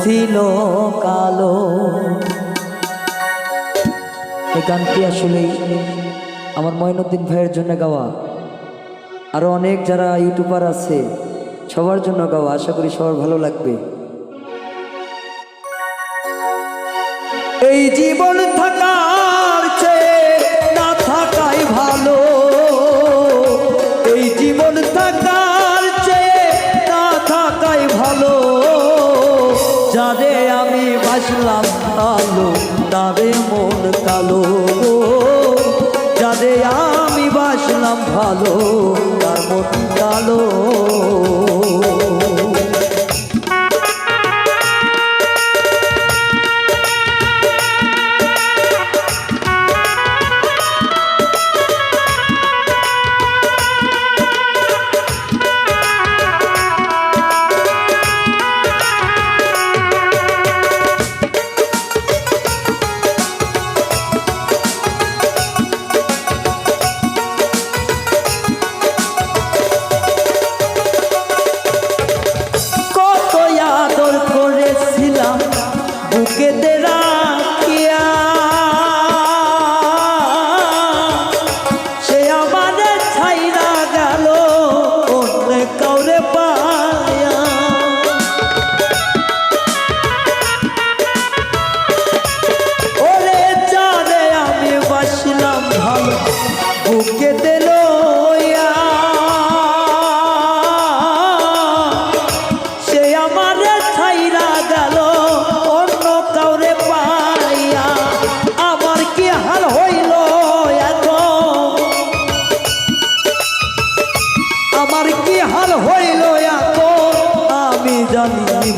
ছিল কালো। এই গানটি আসলে আমার মঈনুদ্দিন ভাইয়ের জন্য গাওয়া, আরো অনেক যারা ইউটিউবার আছে সবার জন্য গাওয়া। আশা করি সবার ভালো লাগবে। এই জীবন থাকার চেয়ে না থাকাই ভালো, এই জীবন থাকার চেয়ে না থাকাই ভালো। যারে আমি বাসলাম কালো তারে মন কালো, যারে আমি বাসলাম ভালো তার মন কালো। বুকেতে রাখিয়া সে আমারে ছাইরা গেল অন্য কাউরে পায়া। ওরে জানে আমি বাসলাম ভালো বুকেতে লইয়া, সে আমারে ছাইরা গেল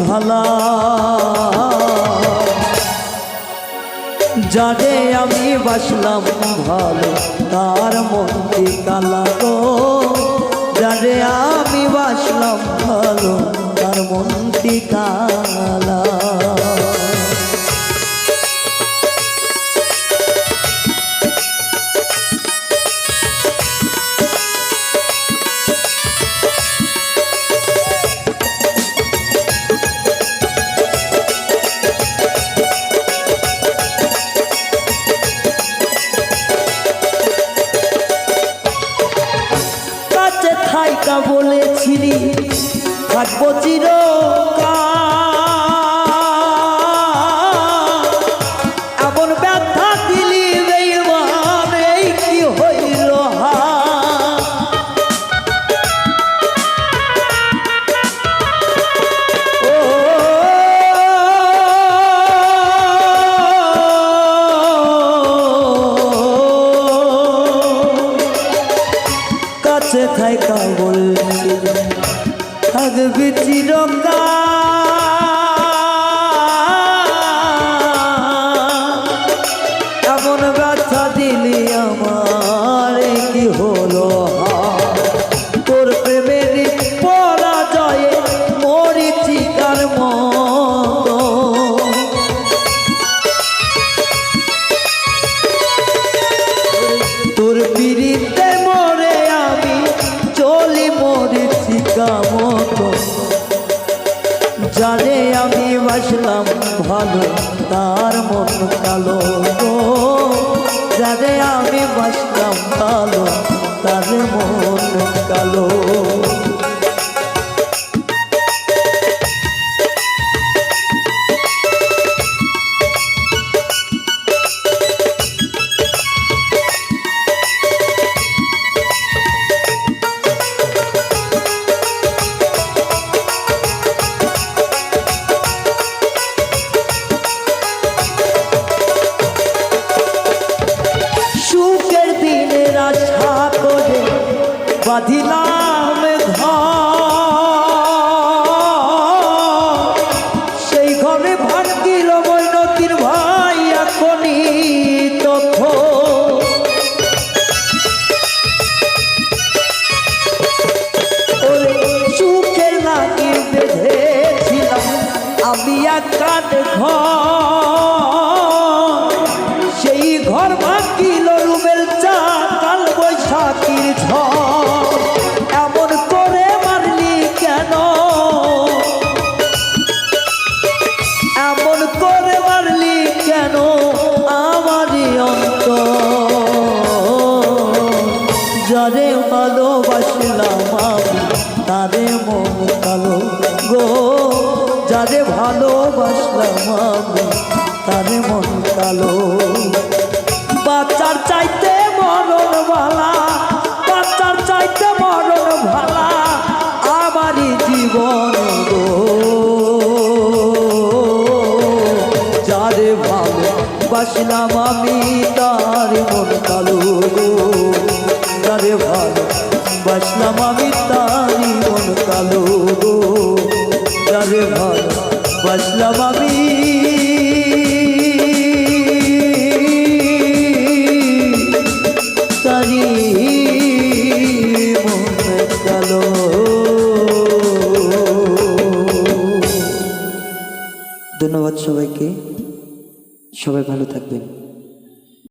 ভালা। যারে আমি বাসলাম ভালো তার মনটি কালা গো, যারে আমি বাসলাম ভালো তার মনটি কালা। থাইকা বলেছিলি থাকবো চিরকাল, এমন ব্যথা দিলি বেঈমান এই কি হইল হাল। কাছে থাইকা বলছি থাকবি চিরকাল, এমন ব্যথা দিলি আমার কি হলো তোর প্রেমের পরাজয়ে মরিচিকার মতো। তোর পিড়িতে মরে আমি চলি মরিচিকা মতো, যারে আমি বাসলাম ভালো তার মন কালো গো, যারে আমি বাসলাম ভালো তার মন কালো। বাঁধিলাম ঘর, সেই ঘরে ভাঙিল মঈনুদ্দিন ভাই এখনই তথ্য। সুখের লাগি বেঁধেছিলাম আমি এক কাঠ ঘর, সেই ঘর ভাঙিল রুবেল চা কাল বৈশাখীর ঝড়। এমন করে মারলি কেন করে মারলি কেন আমারই অন্তর, যারে ভালোবাসলাম আমি তারে মন কালো গো, যারে ভালোবাসলাম আমি তারে মন কালো। বাচ্চার চাইতে মরণ ভালা, বাচ্চার চাইতে মরণ ভালা আমারই জীবন গো, যারে ভালোবাসলাম আমি তার মন কালো গো, যারে ভালোবাসলাম আমি তারই মন কালো গো, যারে ভালোবাসলাম আমি তারই মন কালো। ধন্যবাদ সবাইকে, সবাই ভালো থাকবেন।